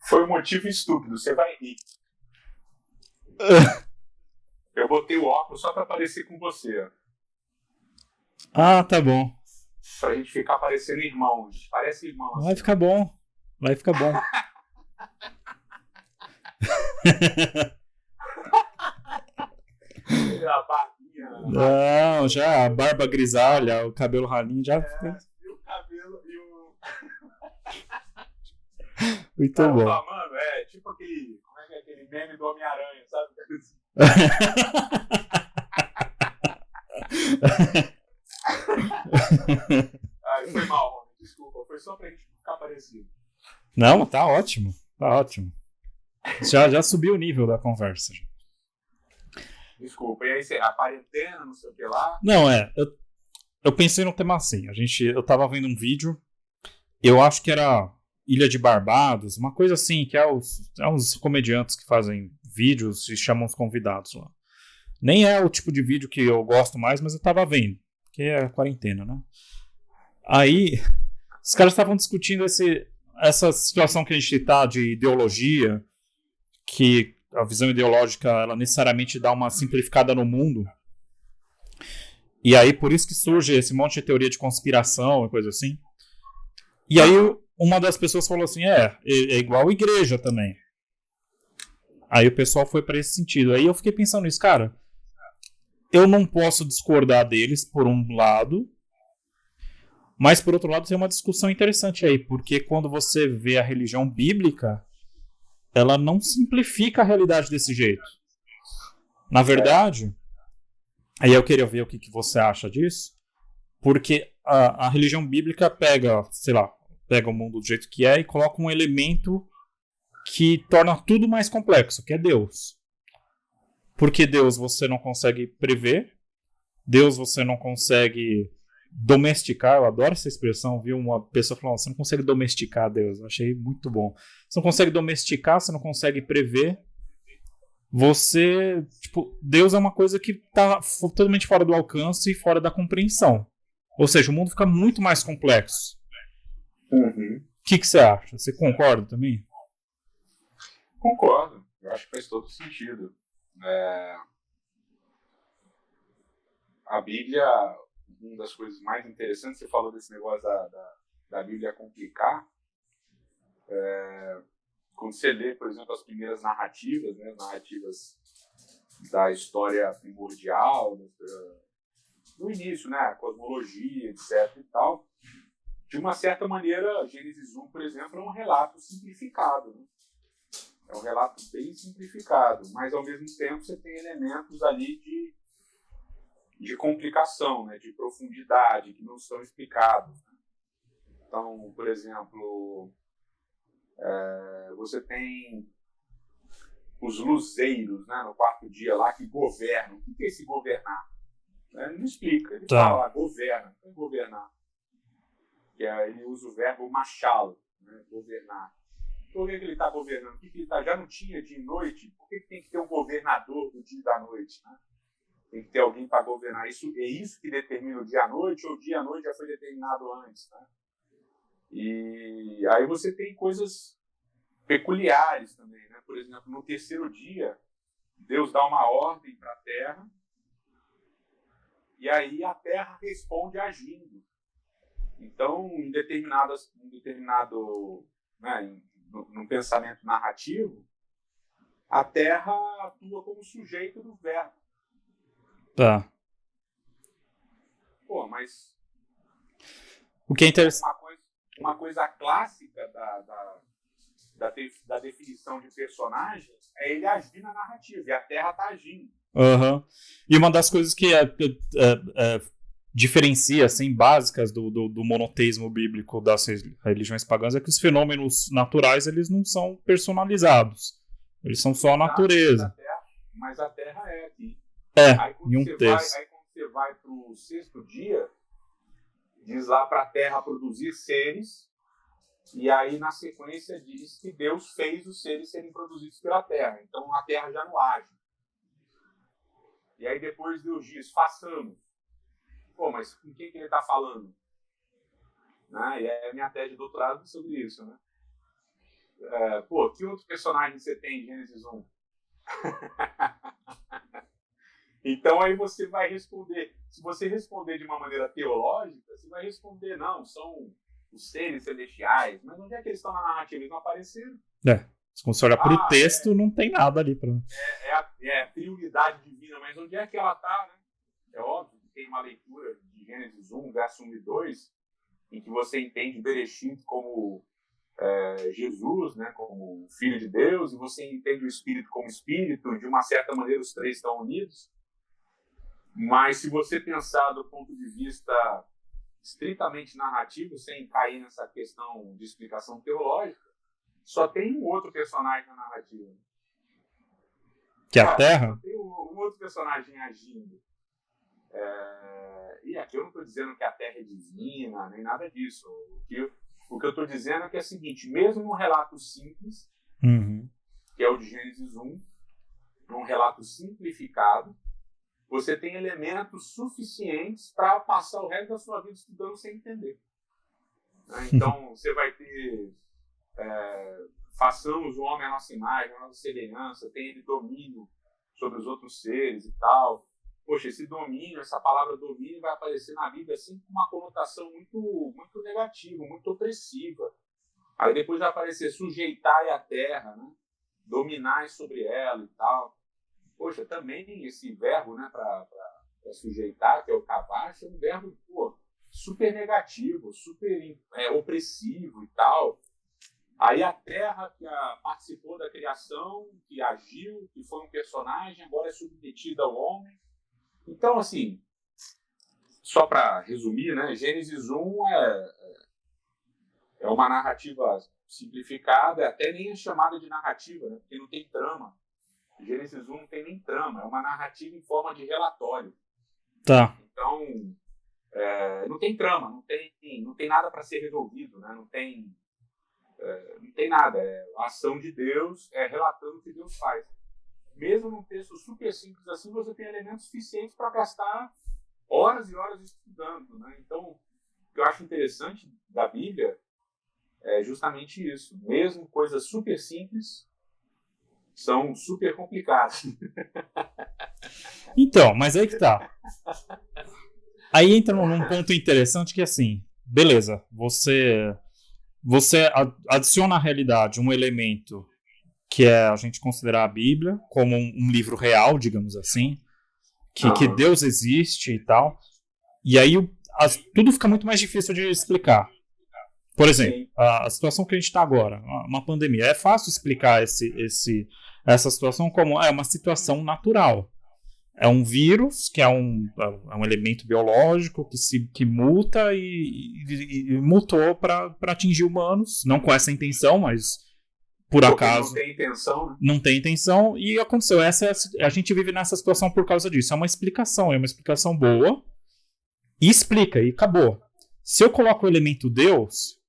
Foi um motivo estúpido, você vai rir. Eu botei o óculos só pra parecer com você. Ah, tá bom. Pra gente ficar parecendo irmão. A gente parece irmão. Vai ficar bom. Vai ficar bom. A barbinha. Não, já a barba grisalha, o cabelo ralinho, já. E o cabelo e o. Muito Cara, bom. mano, tipo aquele. Como é que é aquele meme do Homem-Aranha, sabe? Foi mal, Rony. Desculpa. Foi só pra gente ficar parecido. Não, tá ótimo. Tá ótimo. Já subiu o nível da conversa. Desculpa. E aí, a quarentena, não sei o que lá. Não, eu pensei num tema assim. Eu tava vendo um vídeo, eu acho que era Ilha de Barbados, uma coisa assim, que é uns comediantes que fazem vídeos e chamam os convidados lá. Nem é o tipo de vídeo que eu gosto mais, mas eu tava vendo, que é a quarentena, né? Aí, os caras estavam discutindo essa situação que a gente tá de ideologia, que a visão ideológica, ela necessariamente dá uma simplificada no mundo. E aí, por isso que surge esse monte de teoria de conspiração e coisa assim. E aí, uma das pessoas falou assim, é igual a igreja também. Aí o pessoal foi para esse sentido. Aí eu fiquei pensando nisso, cara, eu não posso discordar deles, por um lado, mas, por outro lado, tem uma discussão interessante aí, porque quando você vê a religião bíblica, ela não simplifica a realidade desse jeito. Na verdade, aí eu queria ver o que você acha disso, porque a religião bíblica pega o mundo do jeito que é e coloca um elemento que torna tudo mais complexo, que é Deus. Porque Deus você não consegue prever, Deus você não consegue domesticar, eu adoro essa expressão, viu? Uma pessoa falando, você não consegue domesticar Deus, eu achei muito bom. Você não consegue domesticar, você não consegue prever. Deus é uma coisa que está totalmente fora do alcance e fora da compreensão. Ou seja, o mundo fica muito mais complexo. Uhum. O que você acha? Você concorda também? Concordo. Eu acho que faz todo sentido. A Bíblia, uma das coisas mais interessantes, você falou desse negócio da Bíblia complicar. Quando você lê, por exemplo, as primeiras narrativas, né, narrativas da história primordial, do início, né, a cosmologia, etc. e tal, de uma certa maneira, Gênesis 1, por exemplo, é um relato simplificado. Né? É um relato bem simplificado, mas ao mesmo tempo você tem elementos ali de complicação, né, de profundidade, que não são explicados. Né? Então, por exemplo, você tem os luzeiros, né, no quarto dia lá que governam. O que é esse governar? Ele não explica, ele fala, governa. O que é governar? Ele usa o verbo machalo, né, governar. Por que ele está governando? Já não tinha dia e noite? Por que tem que ter um governador do dia e da noite? Né? Tem que ter alguém para governar. É isso que determina o dia à noite, ou o dia à noite já foi determinado antes. Né? E aí você tem coisas peculiares também. Né? Por exemplo, no terceiro dia, Deus dá uma ordem para a terra, e aí a terra responde agindo. Então, num pensamento narrativo, a terra atua como sujeito do verbo. Tá. Pô, mas o que é interessante, uma coisa clássica da definição de personagem é ele agir na narrativa, e a terra está agindo. Uhum. E uma das coisas que diferencia, assim, básicas do monoteísmo bíblico das religiões pagãs é que os fenômenos naturais, eles não são personalizados. Eles são só a natureza. Mas a terra é aqui. Aí quando você vai para o sexto dia, diz lá para a terra produzir seres, e aí na sequência diz que Deus fez os seres serem produzidos pela terra. Então a terra já não age. E aí depois Deus diz, façamos. Pô, mas com quem que ele está falando? Né? E é a minha tese de doutorado sobre isso, né? Que outro personagem você tem em Gênesis 1? Então aí você vai responder. Se você responder de uma maneira teológica, você vai responder, não, são os seres celestiais. Mas onde é que eles estão na narrativa? Eles não apareceram. Se você olhar para o texto, não tem nada ali. É a triunidade divina, mas onde é que ela está, né? É óbvio que tem uma leitura de Gênesis 1, verso 1 e 2, em que você entende Bereshit como Jesus, né, como Filho de Deus, e você entende o Espírito como Espírito. De uma certa maneira, os três estão unidos. Mas se você pensar do ponto de vista estritamente narrativo, sem cair nessa questão de explicação teológica, só tem um outro personagem na narrativa. Que é a Terra? Só tem um outro personagem agindo. E aqui eu não estou dizendo que a Terra é divina, nem nada disso. O que eu estou dizendo é que é o seguinte, mesmo num relato simples, que é o de Gênesis 1, num relato simplificado, você tem elementos suficientes para passar o resto da sua vida estudando sem entender. Então, você vai ter façamos o homem à nossa imagem, à nossa semelhança, tem ele domínio sobre os outros seres e tal. Poxa, esse domínio, essa palavra domínio vai aparecer na Bíblia assim com uma conotação muito, muito negativa, muito opressiva. Aí depois vai aparecer sujeitar a terra, né? Dominar sobre ela e tal. Poxa, também esse verbo, né, para sujeitar, que é o kavash, é um verbo super negativo, super opressivo e tal. Aí a Terra, que participou da criação, que agiu, que foi um personagem, agora é submetida ao homem. Então, assim, só para resumir, né, Gênesis 1 é uma narrativa simplificada, até nem é chamada de narrativa, né, porque não tem trama. Gênesis 1 não tem nem trama, é uma narrativa em forma de relatório. Tá. Então, não tem trama, não tem nada para ser resolvido, né? Não tem nada. É a ação de Deus relatando o que Deus faz. Mesmo num texto super simples assim, você tem elementos suficientes para gastar horas e horas estudando, né? Então, o que eu acho interessante da Bíblia é justamente isso. Mesmo coisas super simples são super complicadas. Então, mas aí que tá. Aí entra num ponto interessante que, assim, beleza, você adiciona à realidade um elemento que é a gente considerar a Bíblia como um livro real, digamos assim, que Deus existe e tal, e aí tudo fica muito mais difícil de explicar. Por exemplo, a situação que a gente está agora, uma pandemia, é fácil explicar essa situação como uma situação natural. É um vírus, que é um elemento biológico que muta e mutou para atingir humanos, não com essa intenção, mas por acaso. Não tem intenção, né? Não tem intenção, e aconteceu. A gente vive nessa situação por causa disso. É uma explicação boa, e explica, e acabou. Se eu coloco o elemento Deus,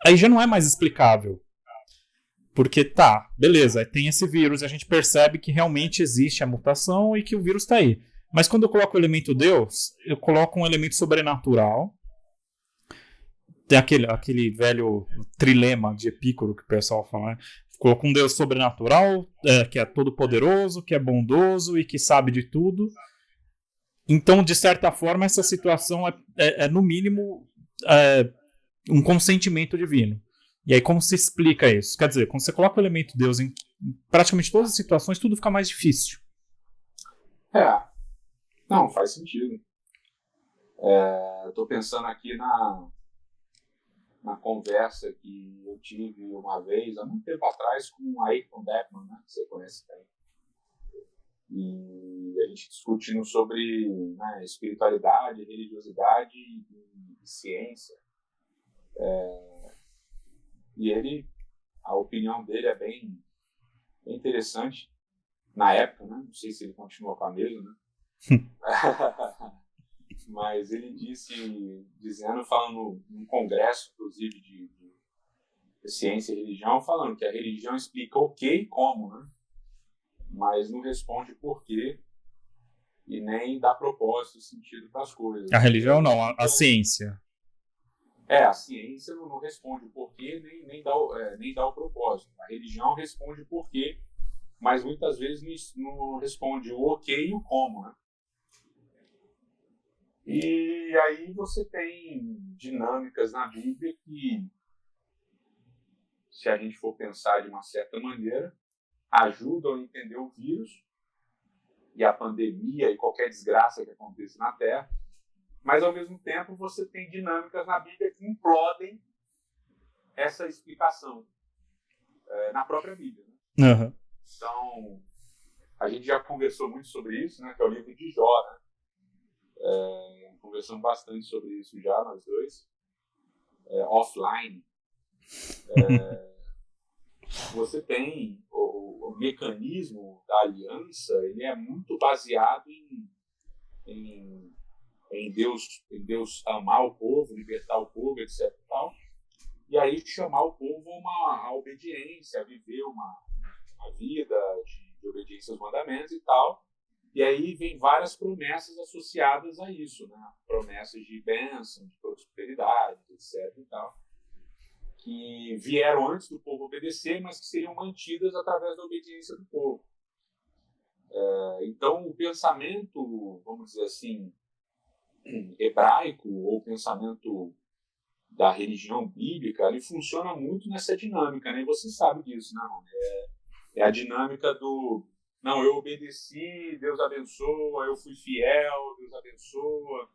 aí já não é mais explicável. Porque beleza, tem esse vírus, a gente percebe que realmente existe a mutação e que o vírus está aí. Mas quando eu coloco o elemento Deus, eu coloco um elemento sobrenatural. Tem aquele velho trilema de Epicuro que o pessoal fala, né? Coloco um Deus sobrenatural, que é todo poderoso, que é bondoso e que sabe de tudo. Então, de certa forma, essa situação é no mínimo, um consentimento divino. E aí, como se explica isso? Quer dizer, quando você coloca o elemento Deus em praticamente todas as situações, tudo fica mais difícil. Não, faz sentido. Estou pensando aqui na conversa que eu tive uma vez, há muito tempo atrás, com o Ayrton Beckman, né, que você conhece bem. E a gente discutindo sobre, né, espiritualidade, religiosidade e ciência. E a opinião dele é bem interessante na época, né? Não sei se ele continua com a mesma, né? Mas ele falando num congresso, inclusive, de ciência e religião, falando que a religião explica o que e como, né? Mas não responde por quê e nem dá propósito, sentido para as coisas. A religião não, a ciência. A ciência não responde o porquê, nem dá o propósito. A religião responde o porquê, mas muitas vezes não responde o ok e o como, né? E aí você tem dinâmicas na Bíblia que, se a gente for pensar de uma certa maneira, ajudam a entender o vírus e a pandemia e qualquer desgraça que aconteça na Terra, mas, ao mesmo tempo, você tem dinâmicas na Bíblia que implodem essa explicação na própria Bíblia. Né? Uhum. Então, a gente já conversou muito sobre isso, né, que é o livro de Jó. Né? Conversamos bastante sobre isso já, nós dois, offline. Você tem o mecanismo da aliança, ele é muito baseado em Deus amar o povo, libertar o povo, etc. E aí chamar o povo a obediência, a viver uma vida de obediência aos mandamentos e tal. E aí vem várias promessas associadas a isso, né? Promessas de bênção, de prosperidade, etc. e tal, que vieram antes do povo obedecer, mas que seriam mantidas através da obediência do povo. Então, o pensamento, vamos dizer assim, hebraico, ou o pensamento da religião bíblica, ele funciona muito nessa dinâmica, né? E você sabe disso, não? É a dinâmica do não, eu obedeci, Deus abençoa, eu fui fiel, Deus abençoa.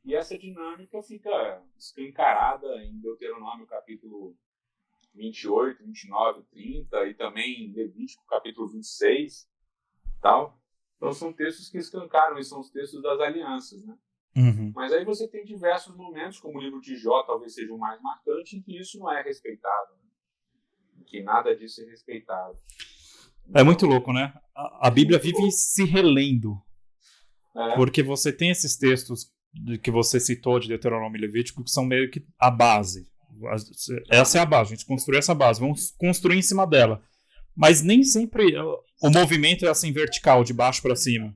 E essa dinâmica fica escancarada em Deuteronômio capítulo 28, 29, 30 e também em Levítico capítulo 26 e tal. Então são textos que escancaram, e são os textos das alianças, né? Uhum. Mas aí você tem diversos momentos, como o livro de Jó talvez seja o mais marcante, em que isso não é respeitado, né? Em que nada disso é respeitado. É muito louco, né? A Bíblia vive se relendo. Porque você tem esses textos que você citou de Deuteronômio e Levítico que são meio que a base. Essa é a base, a gente construiu essa base, vamos construir em cima dela. Mas nem sempre o movimento é assim vertical, de baixo para cima.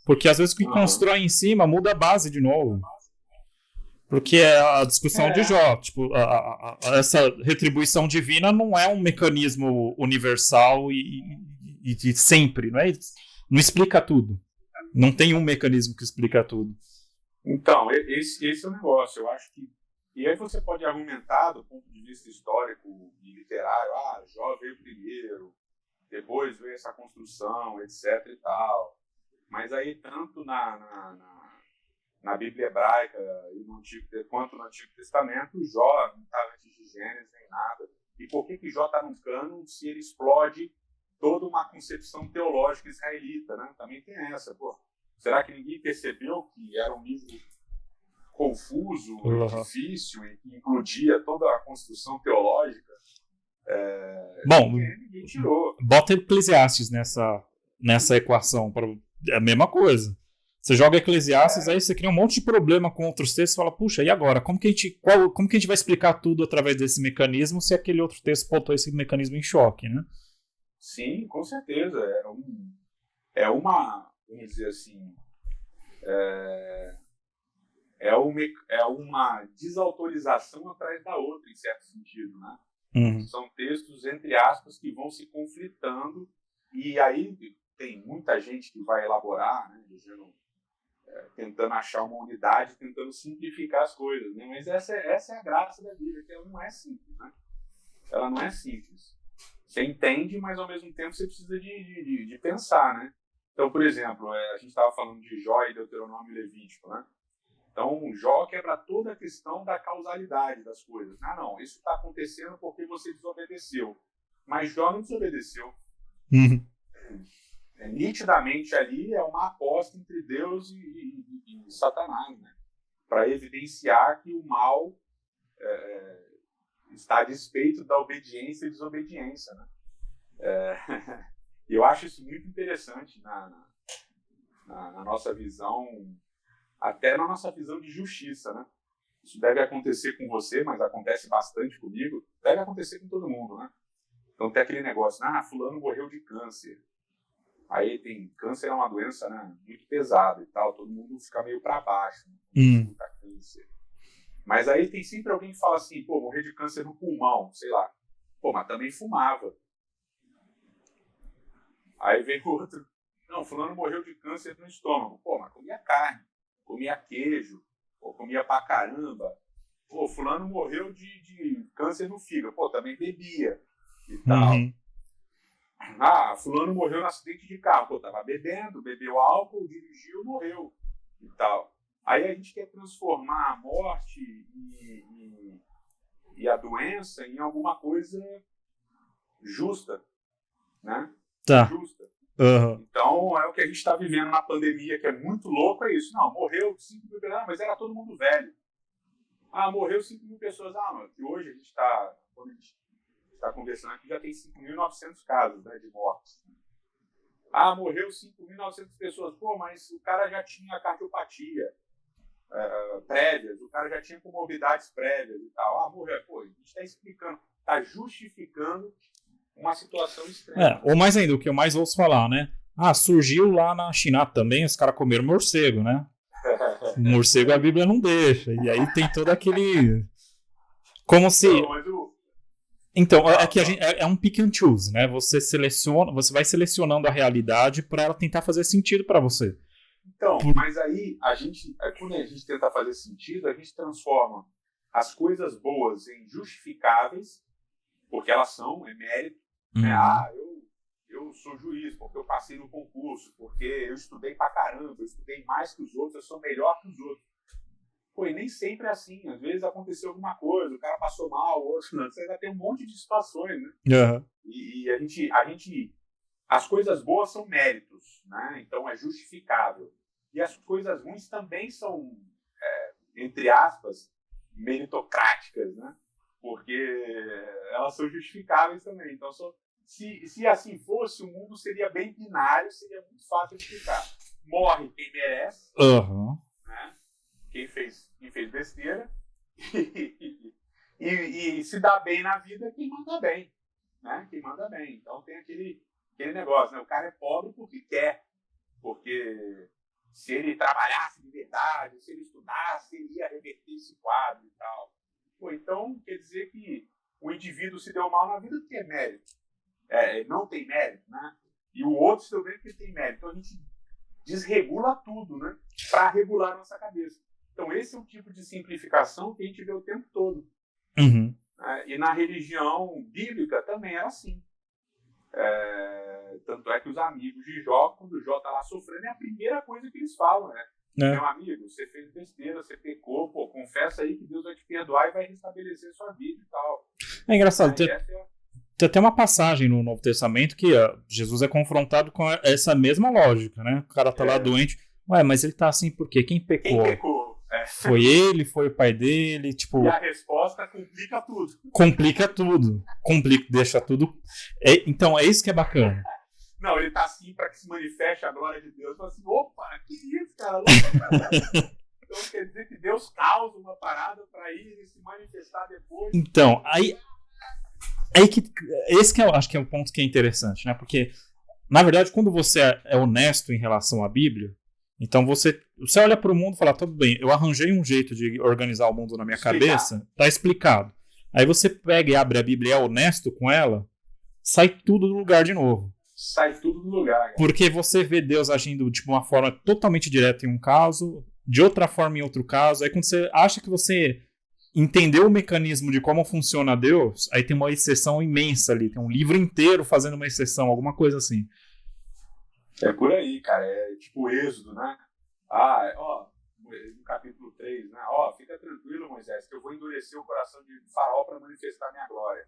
Porque às vezes o que constrói em cima muda a base de novo. Porque é a discussão de Jó. Tipo, essa retribuição divina não é um mecanismo universal e sempre, não explica tudo. Não tem um mecanismo que explica tudo. Então, esse é o negócio. Eu acho que... E aí você pode argumentar do ponto de vista histórico e literário, Jó veio primeiro, depois veio essa construção, etc. e tal. Mas aí, tanto na Bíblia hebraica quanto no Antigo Testamento, Jó não está antes de Gênesis nem nada. E por que Jó está no cânon se ele explode toda uma concepção teológica israelita, né? Também tem essa, pô. Será que ninguém percebeu que era um livro confuso, difícil e que incluía toda a construção teológica? Bom, ninguém tirou. Bota Eclesiastes nessa equação. É a mesma coisa. Você joga Eclesiastes, aí você cria um monte de problema com outros textos e fala, puxa, e agora? Como que a gente vai explicar tudo através desse mecanismo se aquele outro texto botou esse mecanismo em choque, né? Sim, com certeza. Vamos dizer assim, uma desautorização atrás da outra, em certo sentido, né? Uhum. São textos, entre aspas, que vão se conflitando, e aí tem muita gente que vai elaborar, né, tentando achar uma unidade, tentando simplificar as coisas, né? Mas essa é a graça da Bíblia, que ela não é simples, né? Ela não é simples. Você entende, mas ao mesmo tempo você precisa de pensar, né? Então, por exemplo, a gente estava falando de Jó e Deuteronômio e Levítico, né? Então, Jó quebra toda a questão da causalidade das coisas. Não, isso está acontecendo porque você desobedeceu. Mas Jó não desobedeceu. Uhum. Nitidamente ali é uma aposta entre Deus e Satanás, né? Para evidenciar que o mal está a despeito da obediência e desobediência, né? E eu acho isso muito interessante na nossa visão, até na nossa visão de justiça, né? Isso deve acontecer com você, mas acontece bastante comigo. Deve acontecer com todo mundo, né? Então tem aquele negócio, fulano morreu de câncer. Aí câncer é uma doença, né, muito pesada e tal, todo mundo fica meio para baixo, né? Muita câncer. Mas aí tem sempre alguém que fala assim, pô, morrer de câncer no pulmão, sei lá. Pô, mas também fumava. Aí vem o outro, não, fulano morreu de câncer no estômago. Pô, mas comia carne, comia queijo, pô, comia pra caramba. Pô, fulano morreu de câncer no fígado. Pô, também bebia e tal. Ah, fulano morreu no acidente de carro. Pô, tava bebendo, bebeu álcool, dirigiu, morreu e tal. Aí a gente quer transformar a morte e a doença em alguma coisa justa, né? Tá. Justa. Uhum. Então, é o que a gente está vivendo na pandemia, que é muito louco, é isso. Não, morreu 5 mil pessoas, mas era todo mundo velho. Ah, morreu 5 mil pessoas. Ah, mas que hoje a gente está, quando a gente está conversando aqui, já tem 5.900 casos, né, de mortes. Ah, morreu 5.900 pessoas. Pô, mas o cara já tinha cardiopatia prévias, o cara já tinha comorbidades prévias e tal. Ah, morreu. Pô, a gente está explicando, está justificando uma situação extrema. Ou mais ainda, o que eu mais ouço falar, né? Ah, surgiu lá na China também, os caras comeram morcego, né? Morcego a Bíblia não deixa. E aí tem todo aquele... Como se... Então, é que a gente, é um pick and choose, né? Você vai selecionando a realidade para ela tentar fazer sentido para você. Então, mas aí, quando a gente tenta fazer sentido, a gente transforma as coisas boas em justificáveis, porque elas são, é mérito. Né? Ah, eu sou juiz, porque eu passei no concurso, porque eu estudei pra caramba, eu estudei mais que os outros, eu sou melhor que os outros. Pô, e nem sempre é assim. Às vezes aconteceu alguma coisa, o cara passou mal, o outro não. Você ainda tem um monte de situações, né? Uhum. E a gente... As coisas boas são méritos, né? Então é justificável. E as coisas ruins também são, entre aspas, meritocráticas, né? Porque elas são justificáveis também. Então, se assim fosse, o mundo seria bem binário, seria muito fácil de explicar. Morre quem merece, né? Quem fez besteira, e se dá bem na vida quem manda bem, né? Quem manda bem. Então tem aquele negócio, né? O cara é pobre porque quer, porque se ele trabalhasse de verdade, se ele estudasse, ele ia reverter esse quadro e tal. Pô, então quer dizer que o indivíduo se deu mal na vida porque é mérito. Não tem mérito, né? E o outro se deu bem porque tem mérito. Então a gente desregula tudo, né? Para regular a nossa cabeça. Então esse é um tipo de simplificação que a gente vê o tempo todo. Uhum. E na religião bíblica também era assim. Tanto é que os amigos de Jó, quando Jó está lá sofrendo, é a primeira coisa que eles falam, né? Meu amigo, você fez besteira, você pecou, pô, confessa aí que Deus vai te perdoar e vai restabelecer sua vida e tal. É engraçado, tem até uma passagem no Novo Testamento que Jesus é confrontado com essa mesma lógica, né? O cara tá lá doente, mas ele tá assim por quê? Quem pecou? Quem pecou? Foi ele, foi o pai dele, tipo... E a resposta complica tudo. Complica tudo. Deixa tudo... Então, é isso que é bacana. Não, ele tá assim para que se manifeste a glória de Deus. Fala assim, opa, que isso, cara? Então quer dizer que Deus causa uma parada para ele se manifestar depois. Então, aí esse que eu acho que é o ponto que é interessante, né? Porque, na verdade, quando você é honesto em relação à Bíblia, então você olha para o mundo e fala, tudo bem, eu arranjei um jeito de organizar o mundo na minha cabeça, tá explicado. Aí você pega e abre a Bíblia e é honesto com ela, sai tudo do lugar de novo. Sai tudo do lugar. Cara. Porque você vê Deus agindo de uma forma totalmente direta em um caso, de outra forma em outro caso. Aí quando você acha que você entendeu o mecanismo de como funciona Deus, aí tem uma exceção imensa ali. Tem um livro inteiro fazendo uma exceção, alguma coisa assim. É por aí, cara. É tipo Êxodo, né? No capítulo 3, né? Fica tranquilo, Moisés, que eu vou endurecer o coração de Faraó para manifestar minha glória.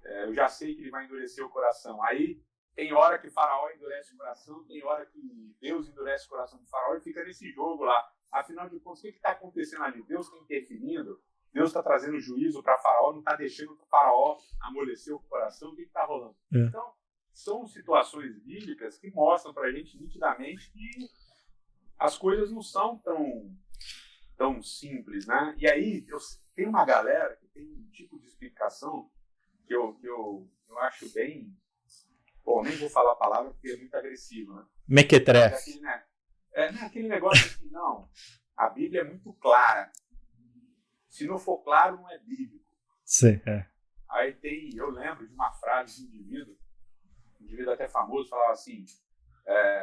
Eu já sei que ele vai endurecer o coração. Aí tem hora que Faraó endurece o coração, tem hora que Deus endurece o coração de Faraó e fica nesse jogo lá. Afinal de contas, o que está acontecendo ali? Deus está interferindo? Deus está trazendo juízo para Faraó? Não está deixando o Faraó amolecer o coração? O que está rolando? Então, são situações bíblicas que mostram para a gente nitidamente que as coisas não são tão simples, né? E aí, tem uma galera que tem um tipo de explicação que eu acho bem... Bom, nem vou falar a palavra porque é muito agressivo, né? Mequetrefe. Aquele negócio assim, não. A Bíblia é muito clara. Se não for claro, não é bíblico. Sim, Aí eu lembro de uma frase de um indivíduo até famoso, falava assim,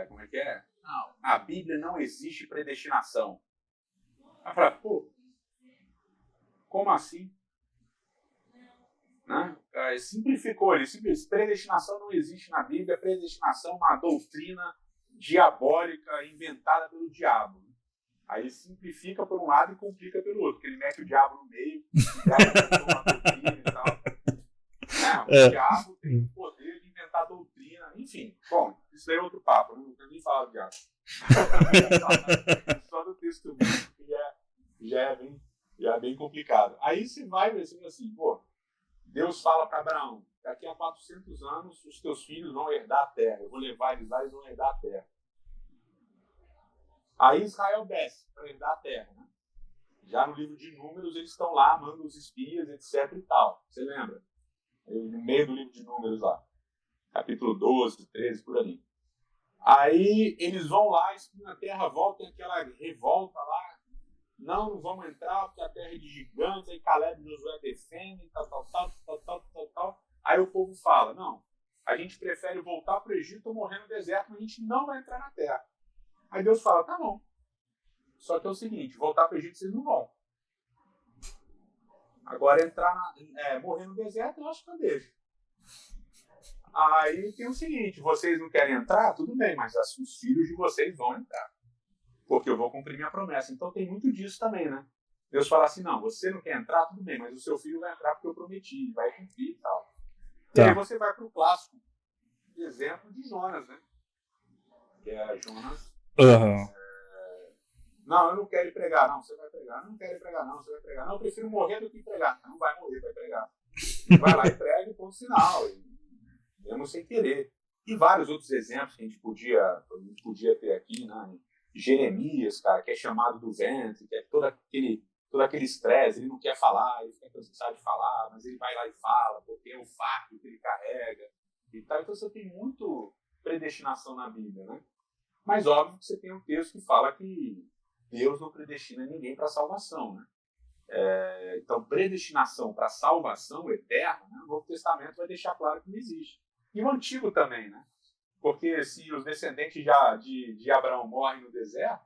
como é que é? Não, na Bíblia não existe predestinação. Aí eu falava, pô, como assim? Né? Simplificou ele. Predestinação não existe na Bíblia. Predestinação é uma doutrina diabólica inventada pelo diabo. Aí ele simplifica por um lado e complica pelo outro, porque ele mete o diabo no meio, o diabo inventou uma doutrina e tal. O diabo tem o poder de inventar doutrina, enfim. Bom, isso aí é outro papo, não quero nem falar do diabo. Só do texto bíblico que já é bem complicado. Aí você vai pensando assim, pô, Deus fala para Abraão, daqui a 400 anos os teus filhos vão herdar a terra, eu vou levar eles lá e eles vão herdar a terra. Aí Israel desce para herdar a terra, né? Já no livro de Números eles estão lá, mandam os espias, etc e tal. Você lembra? No meio do livro de Números lá. Capítulo 12, 13, por ali. Aí eles vão lá, espiam a terra, voltam aquela revolta lá. Não vamos entrar porque a terra é de gigantes, aí Caleb e Josué defendem, tal. Aí o povo fala, não, a gente prefere voltar para o Egito ou morrer no deserto, mas a gente não vai entrar na terra. Aí Deus fala, tá bom. Só que é o seguinte, voltar para o Egito vocês não vão. Agora morrer no deserto, eu acho que eu deixo. Aí tem o seguinte, vocês não querem entrar? Tudo bem, mas os filhos de vocês vão entrar. Porque eu vou cumprir minha promessa. Então tem muito disso também, né? Deus fala assim, não, você não quer entrar? Tudo bem, mas o seu filho vai entrar porque eu prometi, vai cumprir e tal. Tá. E aí você vai para o clássico exemplo de Jonas, né? Que é Jonas... Não, eu não quero ir pregar. Não, você vai pregar. Não quero ir pregar, não, você vai pregar. Não, eu prefiro morrer do que pregar. Não vai morrer, vai pregar. E vai lá e prega e ponto final. Mesmo sem querer. E vários outros exemplos que a gente podia ter aqui, né? Jeremias, cara, que é chamado do ventre, que é todo aquele estresse, ele não quer falar, ele fica cansado de falar, mas ele vai lá e fala, porque é o fardo que ele carrega e tal. Então você tem muito predestinação na Bíblia, né? Mas óbvio que você tem um texto que fala que Deus não predestina ninguém para salvação, né? Então, predestinação para salvação eterna, né? O Novo Testamento vai deixar claro que não existe. E o Antigo também, né? Porque se os descendentes de Abraão morrem no deserto,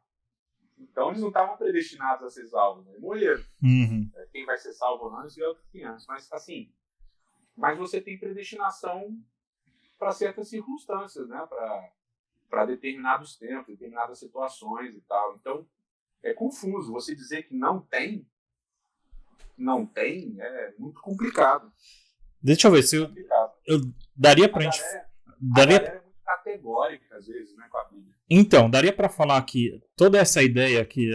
então eles não estavam predestinados a ser salvos, né? Morreram. Uhum. Quem vai ser salvo ou não, isso é outro 500. Mas, assim, você tem predestinação para certas circunstâncias, né? Para determinados tempos, determinadas situações e tal. Então, é confuso. Você dizer que não tem, é muito complicado. Deixa eu ver se eu daria pra gente... A galera é muito categórica, às vezes, né, com a Bíblia. Então, daria para falar que toda essa ideia que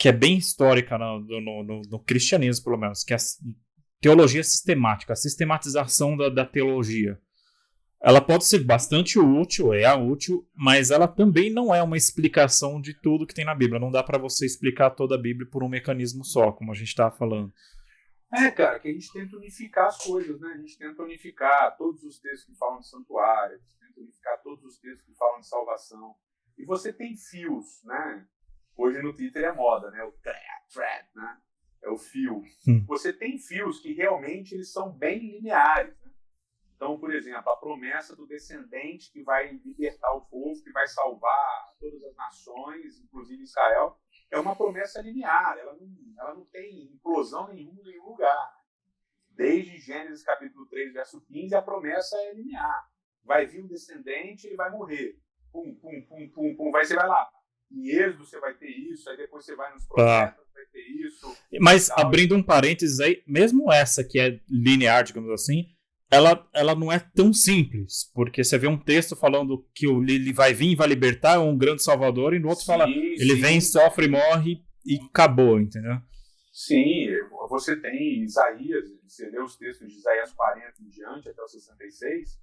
é bem histórica no cristianismo, pelo menos, que é a teologia sistemática, a sistematização da teologia, ela pode ser bastante útil, útil, mas ela também não é uma explicação de tudo que tem na Bíblia. Não dá para você explicar toda a Bíblia por um mecanismo só, como a gente estava falando. Cara, que a gente tenta unificar as coisas, né? A gente tenta unificar todos os textos que falam de santuário, a gente tenta unificar todos os textos que falam de salvação. E você tem fios, né? Hoje no Twitter é moda, né? O thread, né? É o fio. Você tem fios que realmente eles são bem lineares, né? Então, por exemplo, a promessa do descendente que vai libertar o povo, que vai salvar todas as nações, inclusive Israel, é uma promessa linear, ela não tem implosão nenhuma em nenhum lugar. Desde Gênesis capítulo 3, verso 15, a promessa é linear. Vai vir um descendente, ele vai morrer. Pum, pum, pum, pum, pum. Você vai lá. Em Êxodo você vai ter isso, aí depois você vai nos profetas, vai ter isso. Mas, abrindo um parênteses aí, mesmo essa que é linear, digamos assim, ela não é tão simples, porque você vê um texto falando que ele vai vir e vai libertar um grande salvador, e no outro fala, ele vem, sofre, morre e acabou, entendeu? Sim, você tem Isaías, você lê os textos de Isaías 40 em diante, até o 66,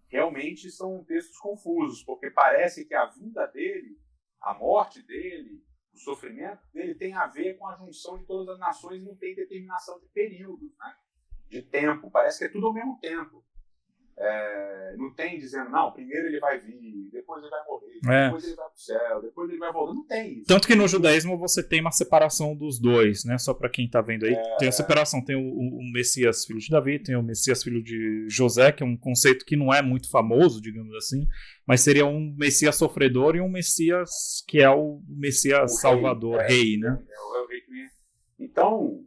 realmente são textos confusos, porque parece que a vinda dele, a morte dele, o sofrimento dele tem a ver com a junção de todas as nações e não tem determinação de períodos, né? De tempo, parece que é tudo ao mesmo tempo. Não tem dizendo, não, primeiro ele vai vir, depois ele vai morrer, depois ele vai pro céu, depois ele vai voltar. Não tem isso. Tanto que no judaísmo você tem uma separação dos dois, né? Só para quem tá vendo aí, tem a separação. Tem o Messias filho de Davi, tem o Messias filho de José, que é um conceito que não é muito famoso, digamos assim, mas seria um Messias sofredor e um Messias que é o Messias salvador, rei, né? É o rei que vem. Então,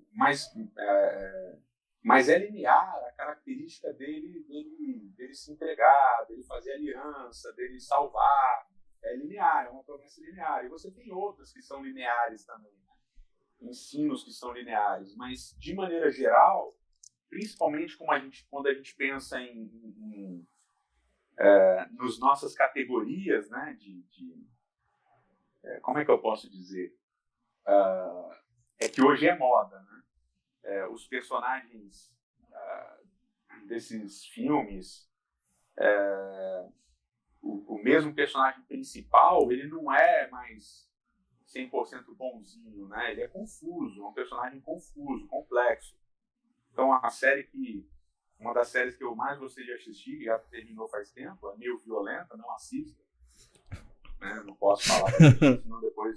mas é linear a característica dele se entregar, dele fazer aliança, dele salvar. É linear, é uma promessa linear. E você tem outras que são lineares também, né? Ensinos que são lineares. Mas, de maneira geral, principalmente quando a gente pensa nas nossas categorias, né, como é que eu posso dizer? É que hoje é moda, né? Os personagens desses filmes, o mesmo personagem principal, ele não é mais 100% bonzinho, né? Ele é confuso, é um personagem confuso, complexo. Então, uma das séries que eu mais gostei de assistir, que já terminou faz tempo, é meio violenta, não assista, né? Não posso falar, senão depois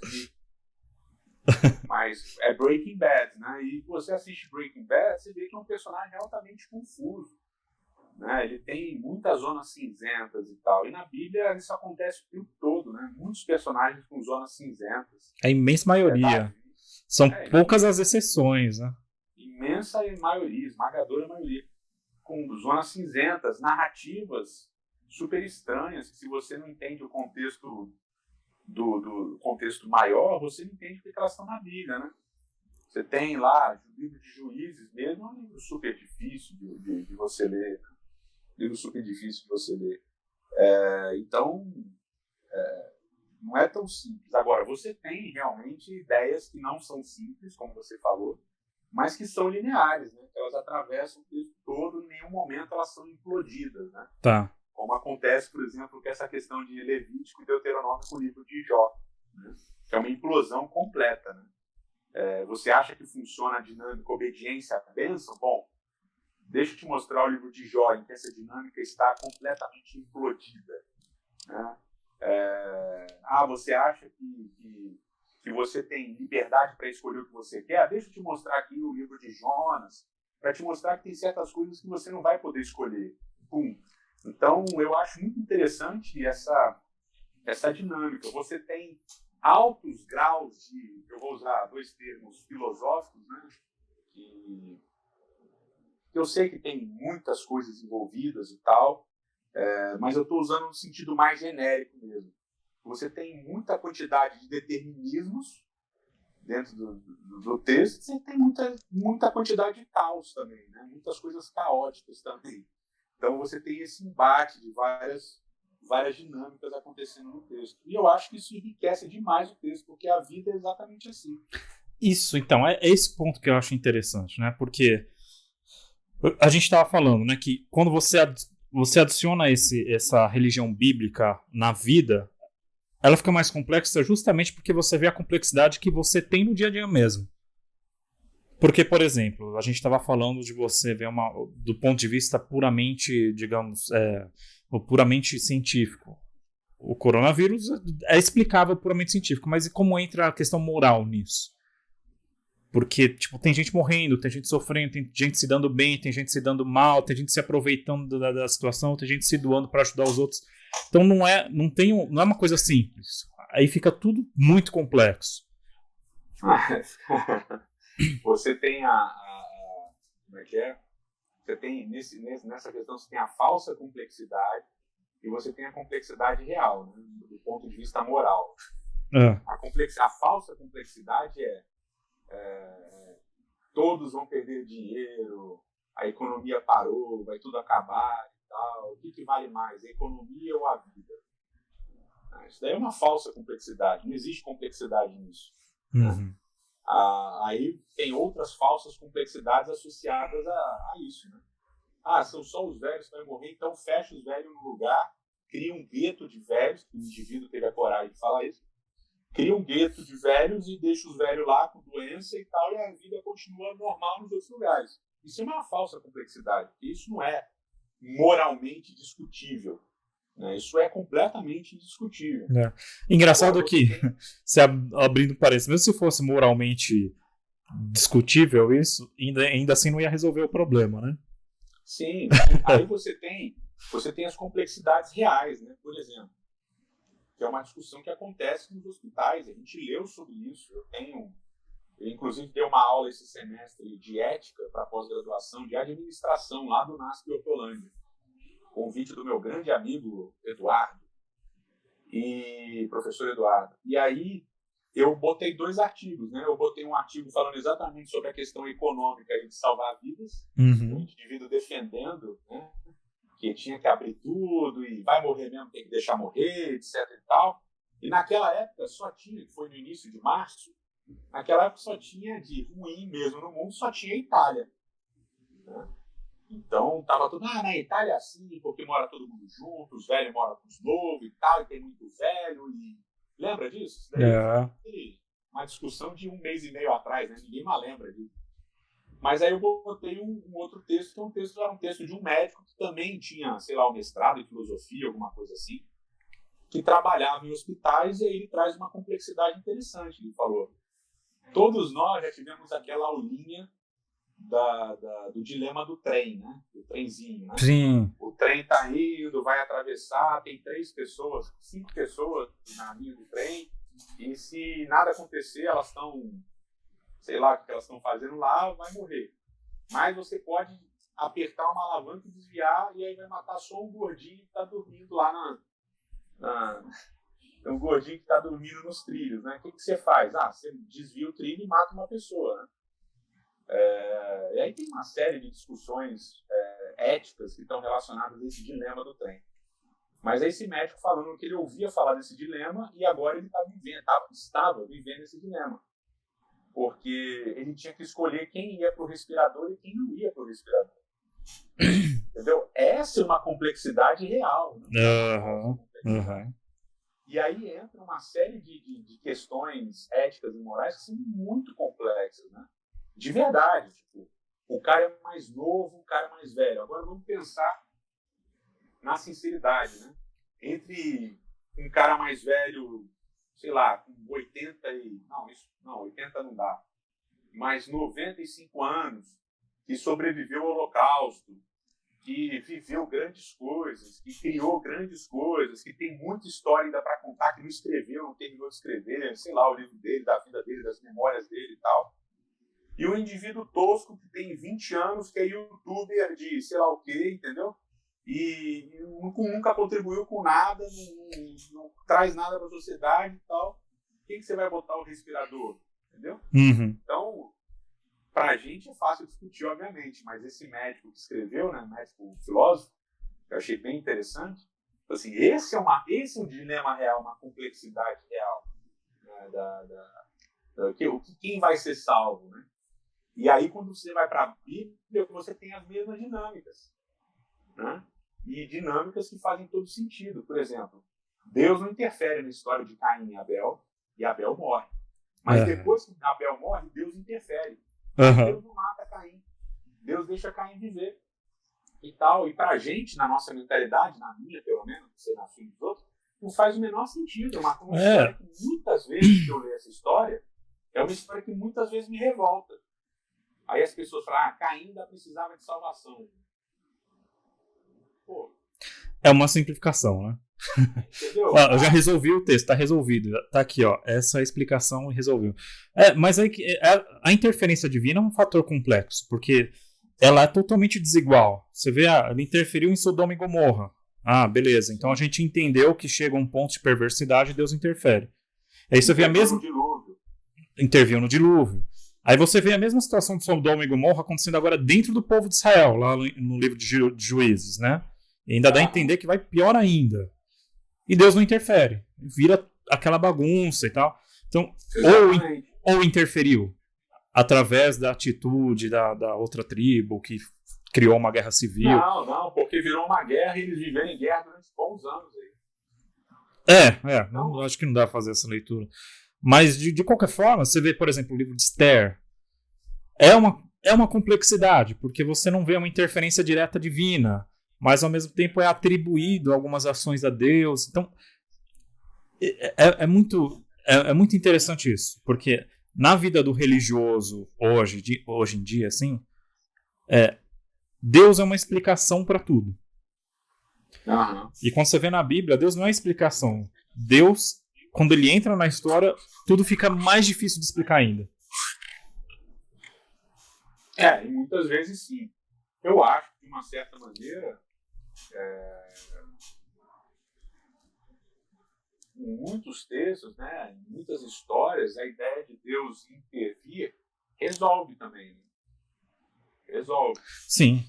mas é Breaking Bad, né? E você assiste Breaking Bad, você vê que é um personagem altamente confuso, né? Ele tem muitas zonas cinzentas e tal. E na Bíblia isso acontece o tempo todo, né? Muitos personagens com zonas cinzentas. A imensa maioria. São poucas as exceções, né? Imensa maioria, esmagadora maioria. Com zonas cinzentas, narrativas super estranhas, que se você não entende o contexto do contexto maior, você não entende porque elas estão na Bíblia, né? Você tem lá o livro de Juízes mesmo, é um livro super difícil de você ler. Livro super difícil de você ler. Então, não é tão simples. Agora, você tem realmente ideias que não são simples, como você falou, mas que são lineares, né? Que elas atravessam o texto todo, em nenhum momento elas são implodidas, né? Tá. Como acontece, por exemplo, com essa questão de Levítico e Deuteronômio com o livro de Jó, né? Que é uma implosão completa, né? Você acha que funciona a dinâmica obediência à bênção? Bom, deixa eu te mostrar o livro de Jó, em que essa dinâmica está completamente implodida, né? Você acha que você tem liberdade para escolher o que você quer? Deixa eu te mostrar aqui o livro de Jonas, para te mostrar que tem certas coisas que você não vai poder escolher. Pum. Então, eu acho muito interessante essa dinâmica. Você tem altos graus de, eu vou usar dois termos filosóficos, né? Que eu sei que tem muitas coisas envolvidas e tal, mas eu estou usando no sentido mais genérico mesmo. Você tem muita quantidade de determinismos dentro do texto, você tem muita quantidade de caos também, né? Muitas coisas caóticas também. Então você tem esse embate de várias dinâmicas acontecendo no texto. E eu acho que isso enriquece demais o texto, porque a vida é exatamente assim. Isso, então, é esse ponto que eu acho interessante, né? Porque a gente estava falando, né, que quando você adiciona essa religião bíblica na vida, ela fica mais complexa justamente porque você vê a complexidade que você tem no dia a dia mesmo. Porque, por exemplo, a gente estava falando de você ver do ponto de vista puramente, digamos, puramente científico. O coronavírus é explicável puramente científico, mas e como entra a questão moral nisso? Porque, tipo, tem gente morrendo, tem gente sofrendo, tem gente se dando bem, tem gente se dando mal, tem gente se aproveitando da situação, tem gente se doando para ajudar os outros. Então não é uma coisa simples. Aí fica tudo muito complexo. Você tem como é que é? Você tem, nessa questão, você tem a falsa complexidade e você tem a complexidade real, né, do ponto de vista moral. A falsa complexidade todos vão perder dinheiro, a economia parou, vai tudo acabar e tal. O que vale mais, a economia ou a vida? Isso daí é uma falsa complexidade, não existe complexidade nisso. Uhum. Aí tem outras falsas complexidades associadas a isso, né? São só os velhos que vão morrer, então fecha os velhos no lugar, cria um gueto de velhos, que o indivíduo teve a coragem de falar isso, cria um gueto de velhos e deixa os velhos lá com doença e tal, e a vida continua normal nos outros lugares. Isso é uma falsa complexidade, isso não é moralmente discutível. Né? Isso é completamente indiscutível. Engraçado que, se abrindo parênteses, mesmo se fosse moralmente discutível isso, ainda assim não ia resolver o problema, né? Sim, aí você tem as complexidades reais, né? Por exemplo, que é uma discussão que acontece nos hospitais, a gente leu sobre isso, eu inclusive dei uma aula esse semestre de ética para pós-graduação de administração lá do NASP Hortolândia, convite do meu grande amigo Eduardo, professor Eduardo. E aí eu botei 2 artigos, né? Eu botei um artigo falando exatamente sobre a questão econômica de salvar vidas, o indivíduo defendendo, né, que tinha que abrir tudo e vai morrer mesmo, tem que deixar morrer, etc. e tal. E naquela época só tinha, que foi no início de março, naquela época só tinha de ruim mesmo no mundo, só tinha a Itália. Né? Então, estava tudo, na Itália é assim, porque mora todo mundo junto, os velhos moram com os novos e tal, e tem muito velho. E lembra disso? Isso daí foi uma discussão de 1 mês e meio atrás, né? Ninguém mais lembra disso. Mas aí eu botei um outro texto, que era um texto de um médico que também tinha, sei lá, um mestrado em filosofia, alguma coisa assim, que trabalhava em hospitais, e aí ele traz uma complexidade interessante. Ele falou, todos nós já tivemos aquela aulinha do dilema do trem, né? Do trenzinho, né? Sim. O trem tá indo, vai atravessar, tem 5 pessoas na linha do trem, e se nada acontecer, elas estão, sei lá o que elas estão fazendo lá, vai morrer. Mas você pode apertar uma alavanca e desviar, e aí vai matar só um gordinho que está dormindo lá um gordinho que está dormindo nos trilhos, né? O que você faz? Você desvia o trilho e mata uma pessoa, né? E aí tem uma série de discussões éticas que estão relacionadas a esse dilema do trem. Mas é esse médico falando que ele ouvia falar desse dilema e agora ele estava vivendo esse dilema. Porque ele tinha que escolher quem ia para o respirador e quem não ia para o respirador. Entendeu? Essa é uma complexidade real. Né? E aí entra uma série de questões éticas e morais que são muito complexas, né? De verdade. Tipo, o cara é mais novo, o cara é mais velho. Agora vamos pensar na sinceridade, né? Entre um cara mais velho, sei lá, com 80 e... Não, 80 não dá. Mas 95 anos, que sobreviveu ao Holocausto, que viveu grandes coisas, que criou grandes coisas, que tem muita história ainda para contar, que não escreveu, não terminou de escrever, sei lá, o livro dele, da vida dele, das memórias dele e tal. E o indivíduo tosco que tem 20 anos, que é youtuber de sei lá o quê, entendeu? E nunca contribuiu com nada, não traz nada para a sociedade e tal. Quem que você vai botar o respirador? Entendeu? Então, para a gente é fácil discutir, obviamente, mas esse médico que escreveu, né, médico filósofo, que eu achei bem interessante, assim, esse é um dilema real, uma complexidade real, né, quem vai ser salvo, né? E aí, quando você vai para a Bíblia, você tem as mesmas dinâmicas, né? E dinâmicas que fazem todo sentido. Por exemplo, Deus não interfere na história de Caim e Abel morre. Mas depois que Abel morre, Deus interfere. Deus não mata Caim. Deus deixa Caim viver. E tal. E pra gente, na nossa mentalidade, na minha pelo menos, não sei na sua dos outros, não faz o menor sentido. É uma história que muitas vezes que eu leio essa história, é uma história que muitas vezes me revolta. Aí as pessoas falam, Caim ainda precisava de salvação. Pô. É uma simplificação, né? Entendeu? Eu já resolvi o texto, tá resolvido. Tá aqui, ó. Essa explicação resolveu. Mas aí a interferência divina é um fator complexo, porque ela é totalmente desigual. Você vê, ela interferiu em Sodoma e Gomorra. Beleza. Então a gente entendeu que chega um ponto de perversidade e Deus interfere. Aí você vê a mesma... Interviu no dilúvio. Aí você vê a mesma situação de Sodoma e Gomorra acontecendo agora dentro do povo de Israel, lá no livro de Juízes, né? E ainda dá a entender que vai pior ainda. E Deus não interfere. Vira aquela bagunça e tal. Então, ou interferiu através da atitude da outra tribo que criou uma guerra civil. Não, porque virou uma guerra e eles viveram em guerra durante bons anos aí. Não, acho que não dá pra fazer essa leitura. Mas, de qualquer forma, você vê, por exemplo, o livro de Esther. É uma complexidade, porque você não vê uma interferência direta divina. mas ao mesmo tempo é atribuído algumas ações a Deus. Então, é muito interessante isso, porque na vida do religioso hoje em dia, assim, Deus é uma explicação para tudo. Uhum. E quando você vê na Bíblia, Deus não é explicação. Deus, quando ele entra na história, tudo fica mais difícil de explicar ainda. E muitas vezes sim. Eu acho que, de uma certa maneira, em muitos textos, né, em muitas histórias, a ideia de Deus intervir resolve também. Resolve. Sim.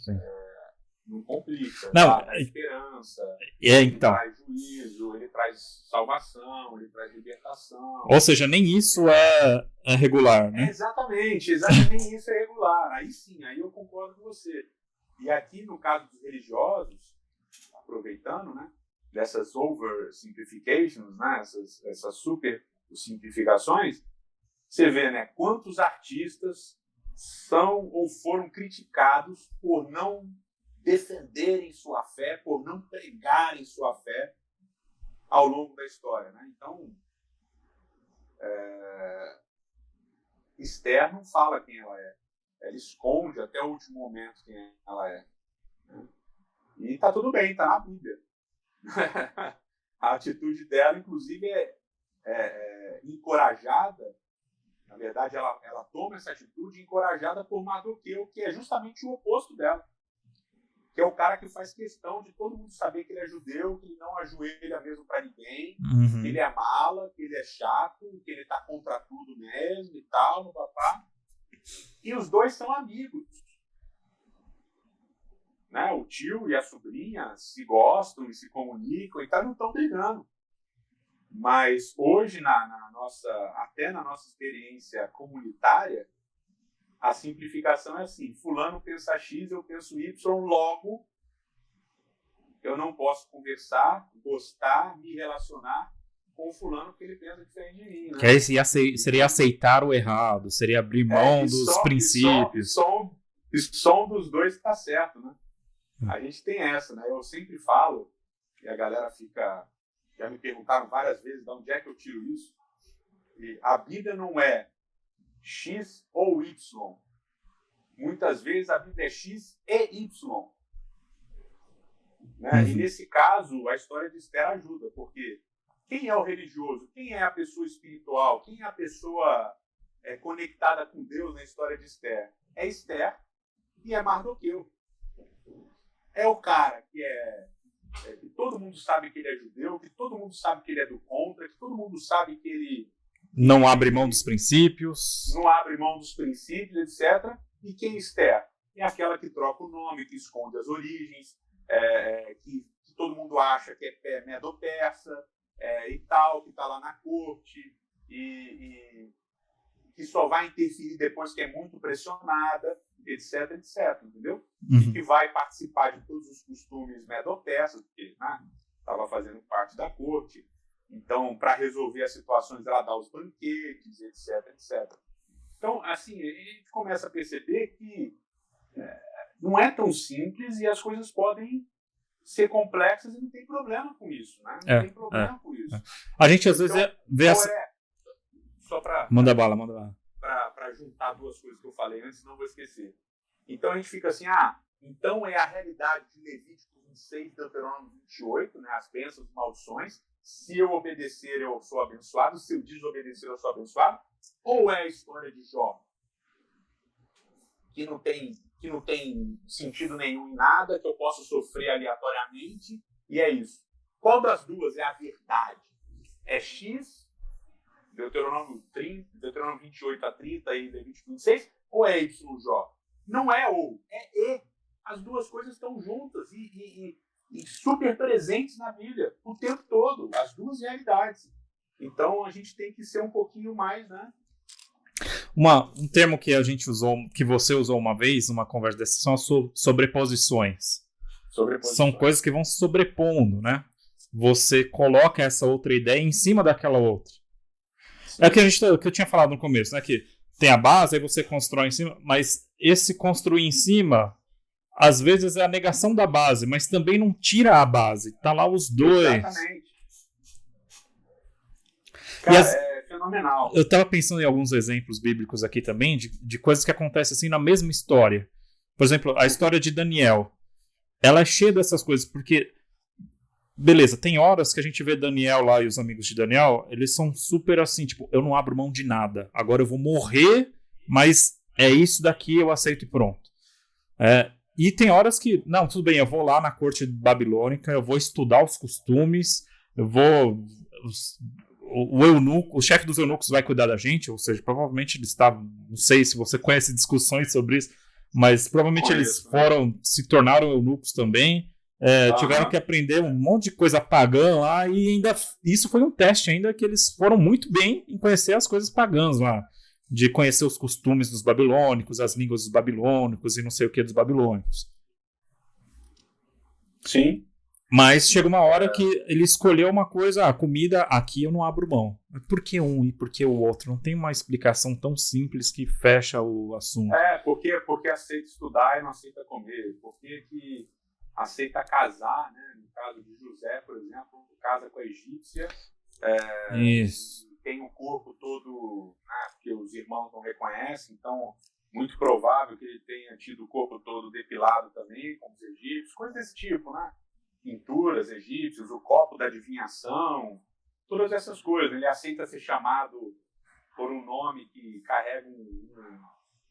Não complica. Não, dá esperança. Então. Ele traz juízo, ele traz salvação, ele traz libertação. Ou seja, nem isso é regular, né? Exatamente nem isso é regular. Aí sim, aí eu concordo com você. E aqui, no caso dos religiosos, aproveitando, né, dessas oversimplifications, né, essas super simplificações, você vê, né, quantos artistas são ou foram criticados por não defenderem sua fé, por não pregarem sua fé ao longo da história, né? Então, Esther não fala quem ela é. Ela esconde até o último momento quem ela é. Né? E tá tudo bem, tá na Bíblia. A atitude dela, inclusive, é encorajada. Na verdade, ela toma essa atitude encorajada por Mardoqueu, que é justamente o oposto dela. Que é o cara que faz questão de todo mundo saber que ele é judeu, que ele não ajoelha mesmo para ninguém, que ele é mala, que ele é chato, que ele tá contra tudo mesmo e tal, papá. E os dois são amigos. Né? O tio e a sobrinha se gostam e se comunicam e tal, não estão brigando. Mas hoje, até na nossa experiência comunitária, a simplificação é assim: fulano pensa X, eu penso Y, logo eu não posso conversar, gostar, me relacionar com o fulano porque ele pensa diferente de mim. Né? Que aí seria aceitar o errado, seria abrir mão dos princípios. Só um dos dois está certo, né? A gente tem essa, né? Eu sempre falo, e a galera já me perguntaram várias vezes de onde é que eu tiro isso. E a Bíblia não é X ou Y. Muitas vezes a Bíblia é X e Y. Né? E nesse caso, a história de Esther ajuda, porque quem é o religioso? Quem é a pessoa espiritual? Quem é a pessoa conectada com Deus na história de Esther? É Esther e é Mardoqueu. É o cara que que todo mundo sabe que ele é judeu, que todo mundo sabe que ele é do contra, que todo mundo sabe que ele não abre mão dos princípios. Não abre mão dos princípios, etc. E quem Esther? É aquela que troca o nome, que esconde as origens, que todo mundo acha que é medo-persa e tal, que está lá na corte e que só vai interferir depois que é muito pressionada, etc, entendeu? E que vai participar de todos os costumes medo-persas, porque estava fazendo parte da corte. Então, para resolver as situações, ela dá os banquetes, etc. Então, assim, a gente começa a perceber que não é tão simples e as coisas podem ser complexas e não tem problema com isso, né? Não tem problema com isso. A gente, às vezes, vê só para... Manda bala. Para juntar duas coisas que eu falei antes, não vou esquecer. Então, a gente fica assim, então é a realidade de Levítico 26 e Deuteronômio 28, né? As bênçãos e maldições. Se eu obedecer, eu sou abençoado. Se eu desobedecer, eu sou abençoado. Ou é a história de Jó, que não tem sentido nenhum em nada, que eu posso sofrer aleatoriamente, e é isso. Qual das duas é a verdade? É X, Deuteronômio 28 a 30 e Levítico 26, ou é Y, Jó? Não é ou, é E. As duas coisas estão juntas e super presentes na Bíblia, o tempo todo, as duas realidades. Então, a gente tem que ser um pouquinho mais, né? Um termo que a gente usou, que você usou uma vez numa conversa dessa, são as sobreposições. São coisas que vão se sobrepondo, né? Você coloca essa outra ideia em cima daquela outra. Sim. É o que eu tinha falado no começo, né? Que tem a base, aí você constrói em cima, mas esse construir em cima, às vezes é a negação da base, mas também não tira a base. Tá lá os dois. Exatamente. Cara, é fenomenal. Eu tava pensando em alguns exemplos bíblicos aqui também, de coisas que acontecem assim na mesma história. Por exemplo, a história de Daniel. Ela é cheia dessas coisas, porque... Beleza, tem horas que a gente vê Daniel lá e os amigos de Daniel, eles são super assim, tipo, eu não abro mão de nada. Agora eu vou morrer, mas é isso daqui, eu aceito e pronto. E tem horas que, não, tudo bem, eu vou lá na corte babilônica, eu vou estudar os costumes, eu vou... O eunuco, o chefe dos eunucos vai cuidar da gente, ou seja, provavelmente ele está... Não sei se você conhece discussões sobre isso, mas provavelmente eles se tornaram eunucos também. Tiveram que aprender um monte de coisa pagã lá, e ainda isso foi um teste ainda, que eles foram muito bem em conhecer as coisas pagãs lá, de conhecer os costumes dos babilônicos, as línguas dos babilônicos e não sei o que dos babilônicos. Sim. Mas chega uma hora que ele escolheu uma coisa, a comida aqui eu não abro mão. Por que um e por que o outro? Não tem uma explicação tão simples que fecha o assunto. Porque aceita estudar e não aceita comer. Porque que aceita casar, né? No caso de José, por exemplo, casa com a egípcia. Isso. Tem o corpo todo, né, que os irmãos não reconhecem, então muito provável que ele tenha tido o corpo todo depilado também, como os egípcios, coisas desse tipo, né? Pinturas egípcias, o copo da adivinhação, todas essas coisas. Ele aceita ser chamado por um nome que carrega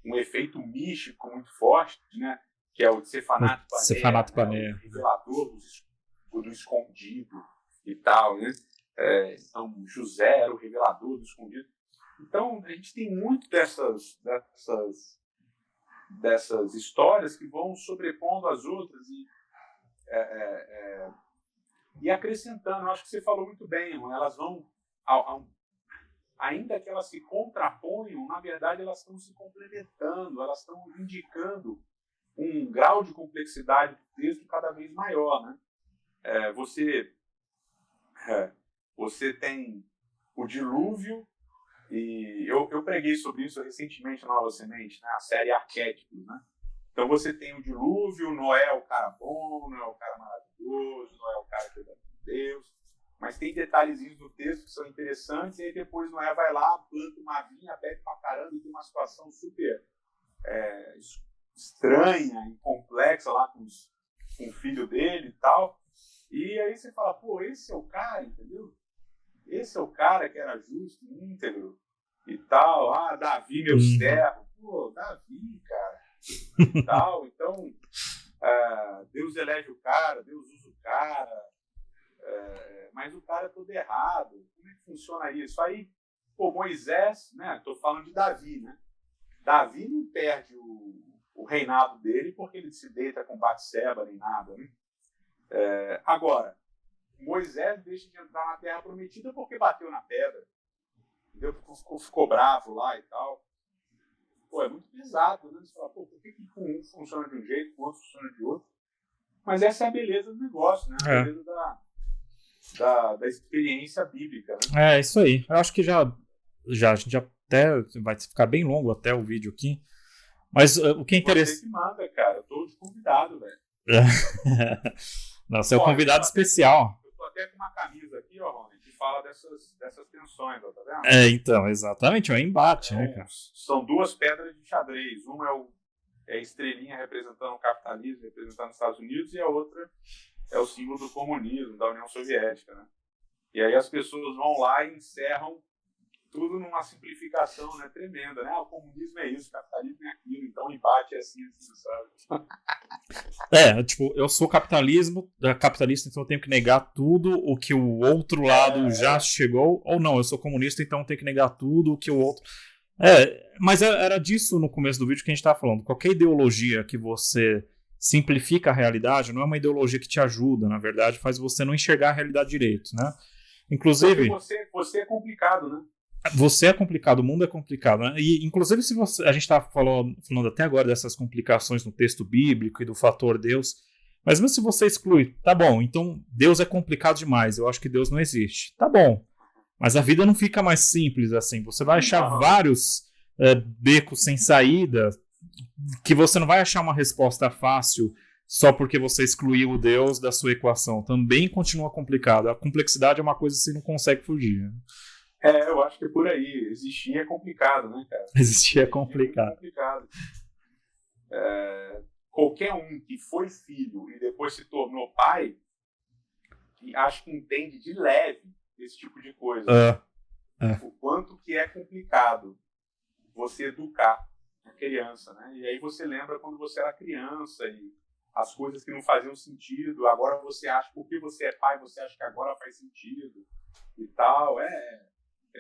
um efeito místico muito forte, né? Que é o de Sefanato Paneah, né? O revelador do escondido e tal, né? Então, José era o revelador do escondido. Então, a gente tem muito dessas histórias que vão sobrepondo as outras e acrescentando. Eu acho que você falou muito bem, elas vão, ainda que elas se contraponham, na verdade elas estão se complementando, elas estão indicando um grau de complexidade do texto cada vez maior, né? Você tem o dilúvio, e eu preguei sobre isso recentemente na Nova Semente, né? A série Arquétipos, né? Então você tem o dilúvio, Noé é o cara bom, Noé é o cara maravilhoso, Noé é o cara que é de Deus, mas tem detalhezinhos do texto que são interessantes, e aí depois Noé vai lá, planta uma vinha, bebe pra caramba, e tem uma situação super estranha e complexa lá com o filho dele e tal, e aí você fala, pô, esse é o cara, entendeu? Esse é o cara que era justo, íntegro e tal. Davi, meu servo. Pô, Davi, cara. E tal. Então, Deus elege o cara, Deus usa o cara, mas o cara é todo errado. Como é que funciona isso? Aí, pô, Moisés, né? Estou falando de Davi, né? Davi não perde o reinado dele porque ele se deita com Batseba nem nada, né? Agora, Moisés deixa de entrar na Terra Prometida porque bateu na pedra. Entendeu? Ficou bravo lá e tal. Pô, é muito pesado, né? Você fala, pô, por que com um funciona de um jeito, com o outro funciona de outro? Mas essa é a beleza do negócio, né? A beleza da experiência bíblica, né? É, isso aí. Eu acho que a gente já até vai ficar bem longo até o vídeo aqui. Mas o que é interessante... Você que manda, cara. Eu tô de convidado, velho. Não, você é o convidado especial. Eu tô até com uma camisa aqui, ó, Rony, que fala dessas tensões, ó, tá vendo? Então, exatamente, é um embate, né, cara? São duas pedras de xadrez. Uma é a estrelinha representando o capitalismo, representando os Estados Unidos, e a outra é o símbolo do comunismo, da União Soviética, né? E aí as pessoas vão lá e encerram tudo numa simplificação, né, tremenda, né? O comunismo é isso, o capitalismo é aquilo, então o embate é assim, sabe? Tipo, eu sou capitalista, então eu tenho que negar tudo o que o outro lado já chegou, ou não, eu sou comunista, então eu tenho que negar tudo o que o outro... Mas era disso no começo do vídeo que a gente estava falando. Qualquer ideologia que você simplifica a realidade não é uma ideologia que te ajuda, na verdade, faz você não enxergar a realidade direito, né? Inclusive... Porque você é complicado, né? Você é complicado, o mundo é complicado, né? E, inclusive, a gente está falando até agora dessas complicações no texto bíblico e do fator Deus, mas mesmo se você exclui, tá bom, então Deus é complicado demais, eu acho que Deus não existe. Tá bom, mas a vida não fica mais simples assim, você vai achar vários becos sem saída que você não vai achar uma resposta fácil só porque você excluiu o Deus da sua equação. Também continua complicado. A complexidade é uma coisa que você não consegue fugir. Né? Eu acho que é por aí. Existir é complicado, né, cara? Existir é complicado. Qualquer um que foi filho e depois se tornou pai, acho que entende de leve esse tipo de coisa. O quanto que é complicado você educar a criança, né? E aí você lembra quando você era criança e as coisas que não faziam sentido, agora você acha, porque você é pai, você acha que agora faz sentido e tal. É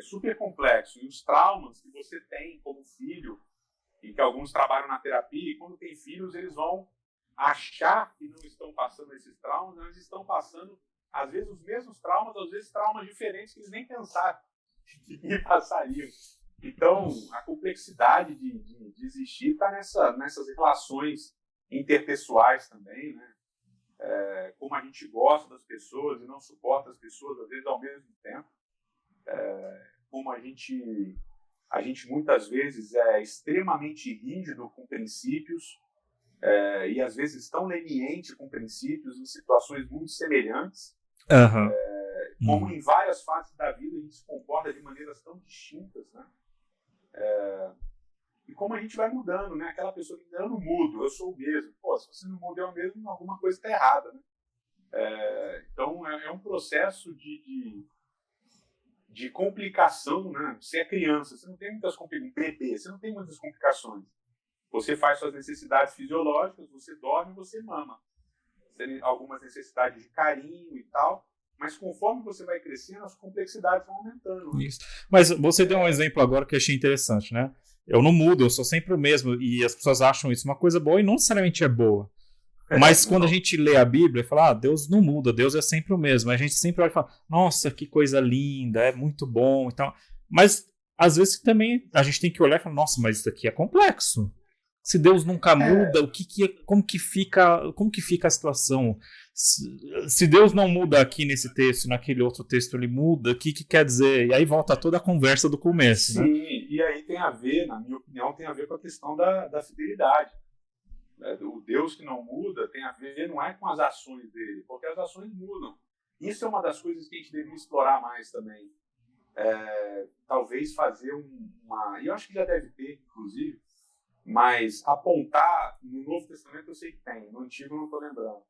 super complexo. E os traumas que você tem como filho, e que alguns trabalham na terapia, e quando tem filhos, eles vão achar que não estão passando esses traumas, mas estão passando, às vezes, os mesmos traumas, às vezes traumas diferentes que eles nem pensaram que passariam. Então, a complexidade de existir está nessas relações interpessoais também, né? Como a gente gosta das pessoas e não suporta as pessoas, às vezes, ao mesmo tempo. Como a gente muitas vezes é extremamente rígido com princípios e às vezes tão leniente com princípios em situações muito semelhantes. Como em várias fases da vida a gente se comporta de maneiras tão distintas, né? E como a gente vai mudando, né? Aquela pessoa que diz, eu não mudo, eu sou o mesmo. Pô, se você não muda, é o mesmo, alguma coisa está errada, né? Então, é um processo de complicação, né? Você é criança, você não tem muitas complicações. Bebê, você não tem muitas complicações. Você faz suas necessidades fisiológicas, você dorme, você mama. Você tem algumas necessidades de carinho e tal, mas conforme você vai crescendo, as complexidades vão aumentando. Né? Isso. Mas você deu um exemplo agora que eu achei interessante, né? Eu não mudo, eu sou sempre o mesmo, e as pessoas acham isso uma coisa boa e não necessariamente é boa. Mas quando a gente lê a Bíblia e fala, Deus não muda, Deus é sempre o mesmo. A gente sempre olha e fala, nossa, que coisa linda, é muito bom e tal. Mas, às vezes, também a gente tem que olhar e falar, nossa, mas isso aqui é complexo. Se Deus nunca muda, como que fica a situação? Se Deus não muda aqui nesse texto, naquele outro texto ele muda, o que quer dizer? E aí volta toda a conversa do começo. Sim, né? E aí tem a ver, na minha opinião, tem a ver com a questão da fidelidade. O Deus que não muda tem a ver, não é com as ações dele, porque as ações mudam. Isso é uma das coisas que a gente deveria explorar mais também. Talvez fazer e eu acho que já deve ter, inclusive, mas apontar, no Novo Testamento eu sei que tem, no Antigo eu não estou lembrando,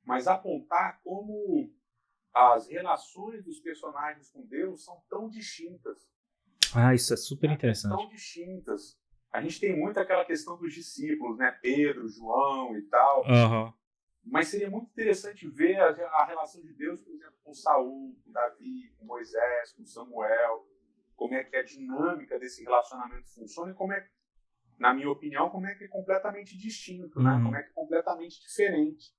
mas apontar como as relações dos personagens com Deus são tão distintas. Isso é super interessante. Tão distintas. A gente tem muito aquela questão dos discípulos, né? Pedro, João e tal. Mas seria muito interessante ver a relação de Deus, por exemplo, com Saul, com Davi, com Moisés, com Samuel, como é que a dinâmica desse relacionamento funciona e como é, na minha opinião, como é que é completamente distinto, né? Como é que é completamente diferente.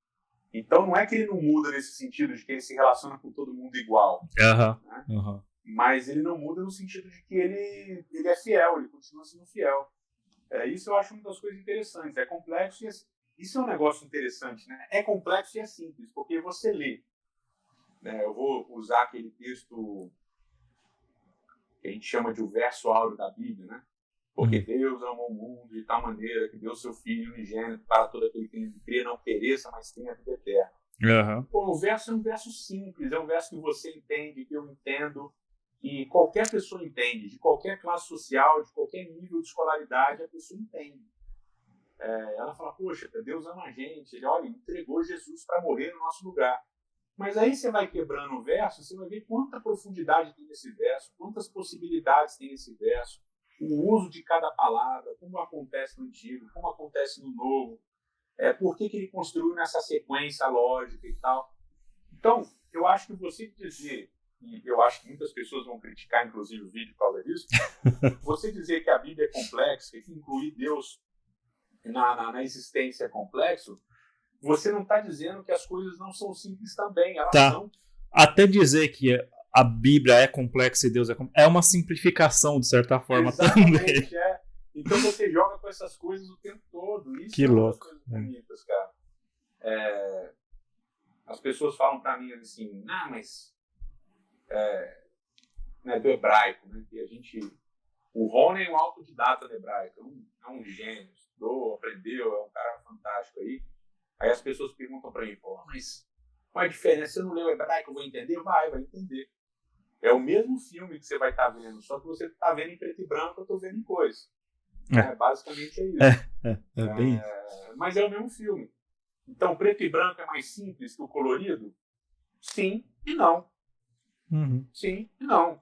Então, não é que ele não muda nesse sentido de que ele se relaciona com todo mundo igual. Né? Mas ele não muda no sentido de que ele é fiel, ele continua sendo fiel. Isso eu acho uma das coisas interessantes. É complexo e isso é um negócio interessante, né? É complexo e é simples, porque você lê. Né? Eu vou usar aquele texto que a gente chama de o verso áureo da Bíblia, né? Porque Deus amou o mundo de tal maneira que deu seu Filho unigênito para todo aquele que nele crê, não pereça, mas tenha vida eterna. Pô, o verso é um verso simples, é um verso que você entende, que eu entendo, que qualquer pessoa entende, de qualquer classe social, de qualquer nível de escolaridade, a pessoa entende. Ela fala, poxa, Deus ama a gente, ele entregou Jesus para morrer no nosso lugar. Mas aí você vai quebrando o verso, você vai ver quanta profundidade tem nesse verso, quantas possibilidades tem nesse verso, o uso de cada palavra, como acontece no Antigo, como acontece no Novo, por que ele construiu nessa sequência lógica e tal. Então, eu acho que você dizer, e eu acho que muitas pessoas vão criticar, inclusive, o vídeo por causa disso, você dizer que a Bíblia é complexa, que incluir Deus na existência é complexo, você não está dizendo que as coisas não são simples também, elas são. Até dizer que a Bíblia é complexa e Deus é uma simplificação, de certa forma. Exatamente, também. Então você joga com essas coisas o tempo todo. Isso que louco. Coisas bonitas, cara. As pessoas falam para mim assim, mas né, do hebraico, né, que a gente O Rony é um autodidata da hebraica, é um gênio, estudou, aprendeu, é um cara fantástico aí. Aí as pessoas perguntam para mim, pô, mas qual é a diferença? Se eu não ler o hebraico, eu vou entender? Vai entender. É o mesmo filme que você vai estar vendo, só que você está vendo em preto e branco, eu estou vendo em cores. Basicamente é isso. Bem... Mas é o mesmo filme. Então, preto e branco é mais simples que o colorido? Sim e não. Sim e não.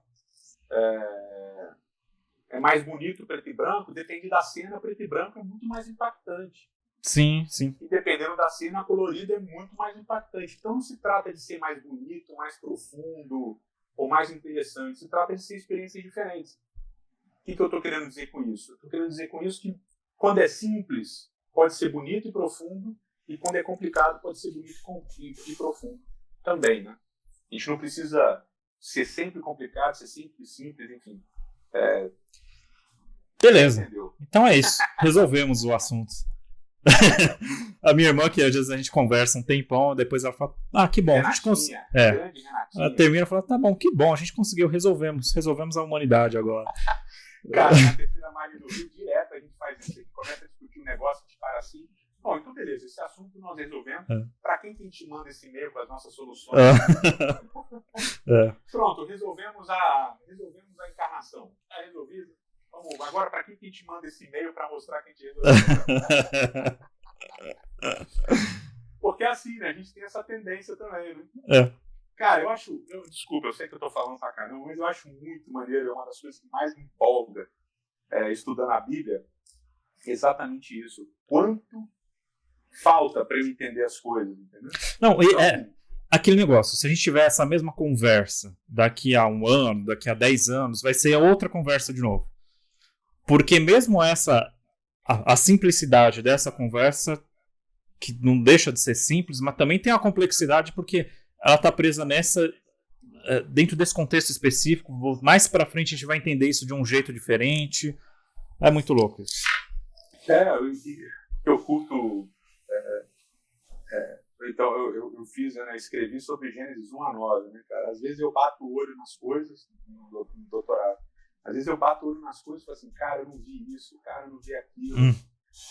É mais bonito o preto e branco? Depende da cena, preto e branco é muito mais impactante. Sim, sim. E dependendo da cena, a colorida é muito mais impactante. Então, não se trata de ser mais bonito, mais profundo ou mais interessante. Se trata de ser experiências diferentes. O que eu estou querendo dizer com isso? Eu estou querendo dizer com isso que quando é simples, pode ser bonito e profundo, e quando é complicado, pode ser bonito e profundo também, né? A gente não precisa ser sempre complicado, ser sempre simples, enfim. Beleza. Entendeu? Então é isso. Resolvemos o assunto. A minha irmã, que às vezes a gente conversa um tempão, depois ela fala, que bom, a gente conseguiu. Ela termina e fala, tá bom, que bom, a gente conseguiu, resolvemos a humanidade agora. Cara, na terceira margem do Rio, direto a gente faz isso, a gente começa a discutir um negócio, a gente para assim, bom, então beleza, esse assunto nós resolvemos, para quem que a gente manda esse e-mail com as nossas soluções? Pronto, resolvemos a encarnação, tá resolvido? Vamos, agora para quem que a gente manda esse e-mail para mostrar que a gente resolveu? Porque é assim, né? A gente tem essa tendência também, né? Cara, desculpa, eu sei que eu tô falando pra caramba, mas eu acho muito maneiro, é uma das coisas que mais me empolga estudando a Bíblia, exatamente isso. Quanto falta para eu entender as coisas, entendeu? Não, então, aquele negócio, se a gente tiver essa mesma conversa daqui a 1 ano, daqui a 10 anos, vai ser outra conversa de novo. Porque mesmo a simplicidade dessa conversa, que não deixa de ser simples, mas também tem a complexidade porque ela está presa dentro desse contexto específico. Mais pra frente a gente vai entender isso de um jeito diferente. É muito louco isso. Eu curto... Então, eu fiz, né, escrevi sobre Gênesis 1 a 9, né, cara? Às vezes eu bato o olho nas coisas no doutorado. Às vezes eu bato o olho nas coisas e falo assim, cara, eu não vi isso, cara, eu não vi aquilo.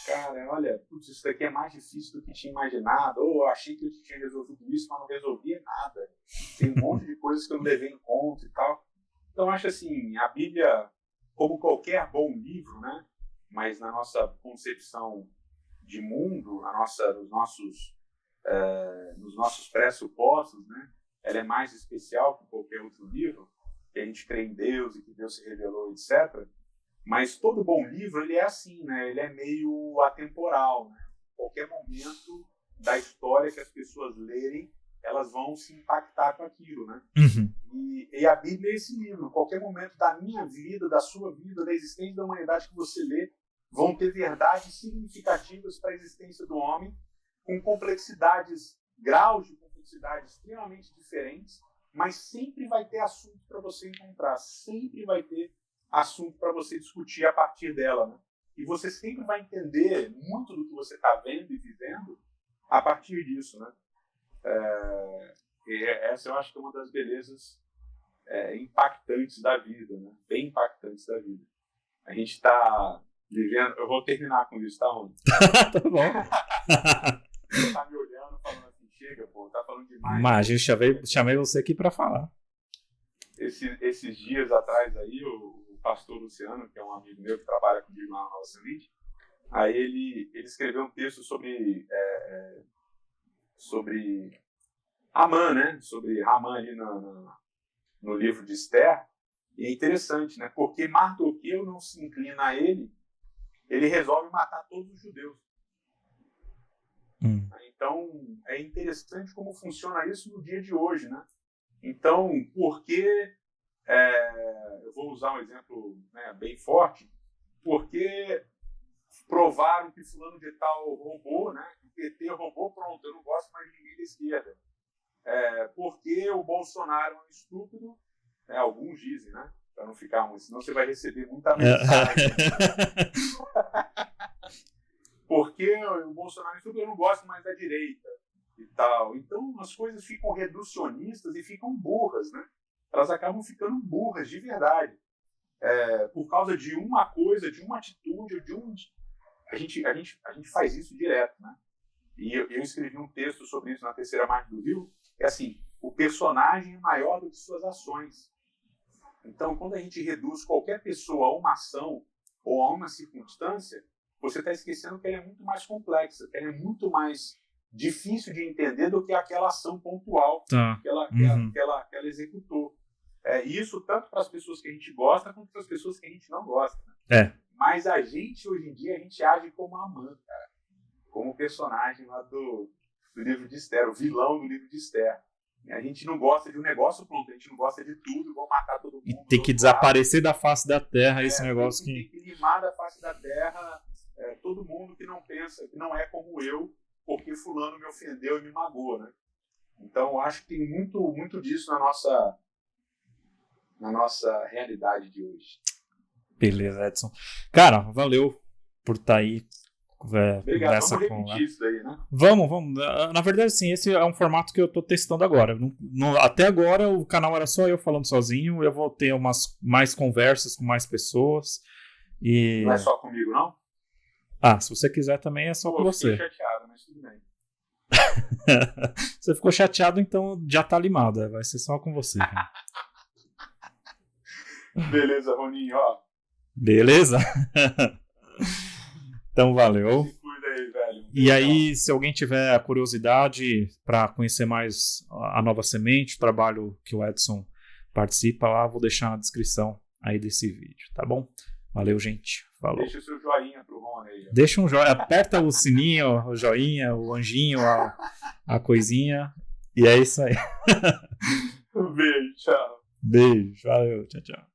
Cara, olha, putz, isso daqui é mais difícil do que tinha imaginado. Ou eu achei que eu tinha resolvido isso, mas não resolvi nada. Tem um monte de coisas que eu não levei em conta e tal. Então, eu acho assim, a Bíblia, como qualquer bom livro, né? Mas na nossa concepção de mundo, nos nossos pressupostos, né? Ela é mais especial que qualquer outro livro, que a gente crê em Deus e que Deus se revelou, etc. Mas todo bom livro, ele é assim, né? Ele é meio atemporal, né? Em qualquer momento da história que as pessoas lerem, elas vão se impactar com aquilo, né? E a Bíblia é esse livro. Em qualquer momento da minha vida, da sua vida, da existência da humanidade que você lê, vão ter verdades significativas para a existência do homem, com complexidades, graus de complexidade extremamente diferentes, mas sempre vai ter assunto para você encontrar, sempre vai ter assunto para você discutir a partir dela, né? E você sempre vai entender muito do que você está vendo e vivendo a partir disso, né? Essa eu acho que é uma das belezas impactantes da vida, né? Bem impactantes da vida. A gente está vivendo... Eu vou terminar com isso, tá, Rony? Tá bom. Você tá me olhando falando assim, chega, pô, tá falando demais. Mas eu chamei você aqui para falar. Esses dias atrás aí, o pastor Luciano, que é um amigo meu que trabalha comigo lá na Nova Semente, aí ele escreveu um texto sobre Amã, né? Sobre Amã ali no livro de Esther. E é interessante, né? Porque Mardoqueu não se inclina a ele resolve matar todos os judeus. Então, é interessante como funciona isso no dia de hoje, né? Então, porque... eu vou usar um exemplo, né, bem forte, porque provaram que fulano de tal roubou, né? O PT roubou, pronto, eu não gosto mais de ninguém da esquerda. Porque o Bolsonaro é um estúpido, né, alguns dizem, né? Para não ficar muito, senão você vai receber muita mensagem. Porque o Bolsonaro é estúpido, eu não gosto mais da direita e tal. Então as coisas ficam reducionistas e ficam burras, né? Elas acabam ficando burras de verdade. por causa de uma coisa, de uma atitude, a gente faz isso direto, né? E eu escrevi um texto sobre isso na Terceira Margem do Rio, é assim, o personagem é maior do que suas ações. Então, quando a gente reduz qualquer pessoa a uma ação ou a uma circunstância, você está esquecendo que ela é muito mais complexa, que ela é muito mais difícil de entender do que aquela ação pontual que ela executou. Isso tanto para as pessoas que a gente gosta, quanto para as pessoas que a gente não gosta. Né? Mas a gente, hoje em dia, a gente age como a Amã, cara. Como o personagem lá do livro de Esther, o vilão do livro de Esther. A gente não gosta de um negócio pronto, a gente não gosta de tudo, vamos matar todo mundo. E tem que desaparecer da face da terra esse negócio tem que limar da face da terra todo mundo que não pensa, que não é como eu, porque fulano me ofendeu e me magoou, né? Então, eu acho que tem muito disso na nossa realidade de hoje. Beleza, Edson. Cara, valeu por estar aí. Obrigado, vamos repetir isso daí, né? Vamos. Na verdade, sim, esse é um formato que eu tô testando agora. Até agora o canal era só eu falando sozinho. Eu vou ter mais conversas com mais pessoas. Não é só comigo, não? Se você quiser também é só com você. Eu fiquei chateado, mas tudo bem. Você ficou chateado, então já tá limado. Vai ser só com você. Beleza, Roninho, ó. Beleza? Então, valeu. Se cuida aí, velho. E aí, se alguém tiver curiosidade para conhecer mais a Nova Semente, o trabalho que o Edson participa lá, vou deixar na descrição aí desse vídeo, tá bom? Valeu, gente. Falou. Deixa o seu joinha pro Rony aí. Deixa um joinha, aperta o sininho, o joinha, o anjinho, a coisinha. E é isso aí. Um beijo, tchau. Beijo, valeu, tchau, tchau.